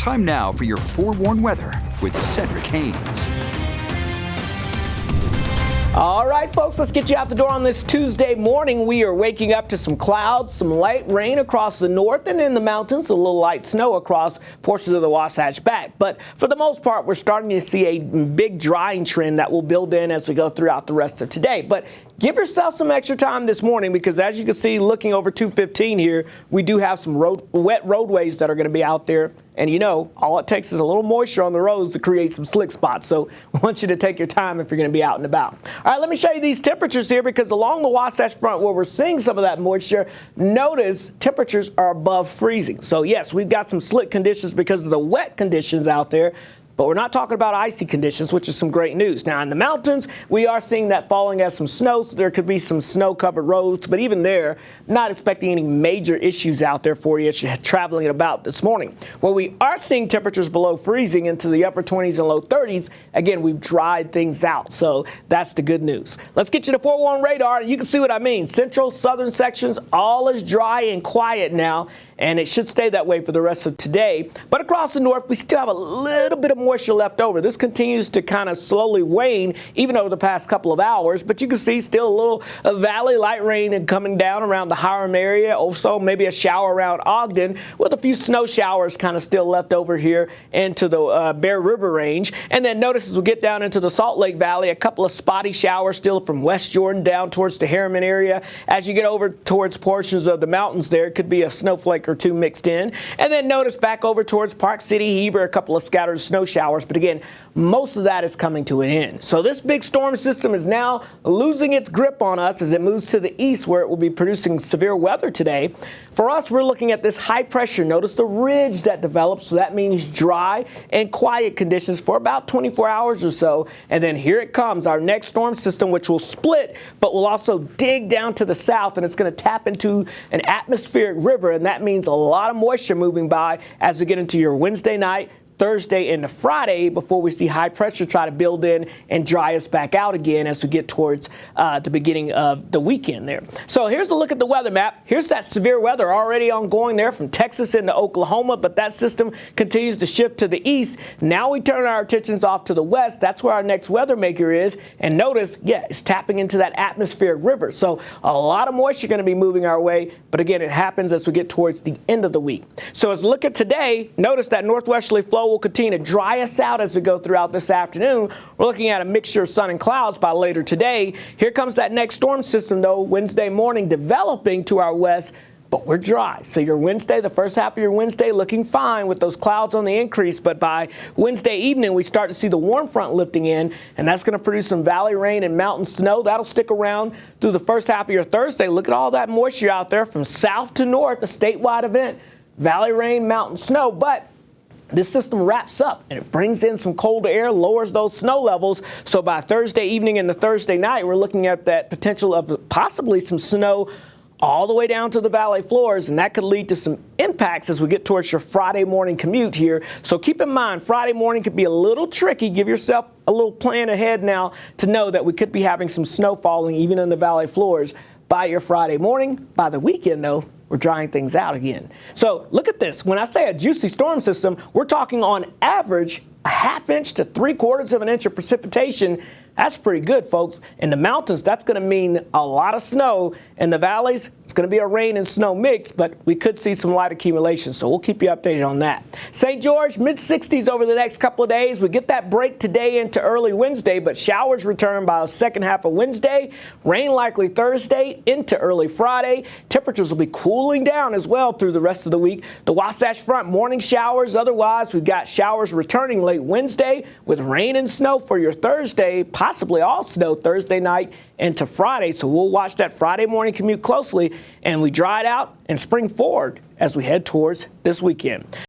Time now for your forewarned weather with Cedric Haynes. All right, folks, let's get you out the door on this Tuesday morning. We are waking up to some clouds, some light rain across the north and in the mountains, a little light snow across portions of the Wasatch Back. But for the most part, we're starting to see a big drying trend that will build in as we go throughout the rest of today. But give yourself some extra time this morning because, as you can see, looking over 215 here, we do have some wet roadways that are going to be out there. And, you know, all it takes is a little moisture on the roads to create some slick spots. So we want you to take your time if you're going to be out and about. All right, let me show you these temperatures here because along the Wasatch Front where we're seeing some of that moisture, notice temperatures are above freezing. So, yes, we've got some slick conditions because of the wet conditions out there. But we're not talking about icy conditions, which is some great news. Now, in the mountains, we are seeing that falling as some snow, so there could be some snow-covered roads. But even there, not expecting any major issues out there for you as you're traveling about this morning. Where we are seeing temperatures below freezing into the upper 20s and low 30s, again, we've dried things out. So that's the good news. Let's get you the forewarned radar. You can see what I mean. Central, southern sections, all is dry and quiet now. And it should stay that way for the rest of today. But across the north, we still have a little bit of moisture left over. This continues to kind of slowly wane, even over the past couple of hours. But you can see still a little valley light rain coming down around the Hiram area. Also, maybe a shower around Ogden with a few snow showers kind of still left over here into the Bear River range. And then notice as we get down into the Salt Lake Valley, a couple of spotty showers still from West Jordan down towards the Harriman area. As you get over towards portions of the mountains there, it could be a snowflake or two mixed in. And then notice back over towards Park City, Heber, a couple of scattered snow showers. But again, most of that is coming to an end. So this big storm system is now losing its grip on us as it moves to the east where it will be producing severe weather today. For us, we're looking at this high pressure. Notice the ridge that develops. So that means dry and quiet conditions for about 24 hours or so. And then here it comes, our next storm system, which will split, but will also dig down to the south. And it's going to tap into an atmospheric river. And that means a lot of moisture moving by as we get into your Wednesday night, Thursday into Friday before we see high pressure try to build in and dry us back out again as we get towards the beginning of the weekend there. So here's a look at the weather map. Here's that severe weather already ongoing there from Texas into Oklahoma, but that system continues to shift to the east. Now we turn our attentions off to the west. That's where our next weather maker is. And notice, yeah, it's tapping into that atmospheric river. So a lot of moisture going to be moving our way. But again, it happens as we get towards the end of the week. So as we look at today, notice that northwesterly flow will continue to dry us out as we go throughout this afternoon. We're looking at a mixture of sun and clouds by later today. Here comes that next storm system, though, Wednesday morning developing to our west, but we're dry. So your Wednesday, the first half of your Wednesday looking fine with those clouds on the increase. But by Wednesday evening, we start to see the warm front lifting in, and that's going to produce some valley rain and mountain snow. That'll stick around through the first half of your Thursday. Look at all that moisture out there from south to north, a statewide event. Valley rain, mountain snow, but this system wraps up and it brings in some colder air, lowers those snow levels. So by Thursday evening and the Thursday night, we're looking at that potential of possibly some snow all the way down to the valley floors, and that could lead to some impacts as we get towards your Friday morning commute here. So keep in mind, Friday morning could be a little tricky. Give yourself a little plan ahead now to know that we could be having some snow falling even in the valley floors by your Friday morning. By the weekend, though, we're drying things out again. So look at this. When I say a juicy storm system, we're talking on average a ½ inch to 3/4 of an inch of precipitation. That's pretty good, folks. In the mountains, that's going to mean a lot of snow. In the valleys, it's going to be a rain and snow mix, but we could see some light accumulation, so we'll keep you updated on that. St. George, mid-60s over the next couple of days. We get that break today into early Wednesday, but showers return by the second half of Wednesday. Rain likely Thursday into early Friday. Temperatures will be cooling down as well through the rest of the week. The Wasatch Front, morning showers. Otherwise, we've got showers returning late Wednesday with rain and snow for your Thursday, possibly all snow Thursday night into Friday. So we'll watch that Friday morning commute closely, and we dry it out and spring forward as we head towards this weekend.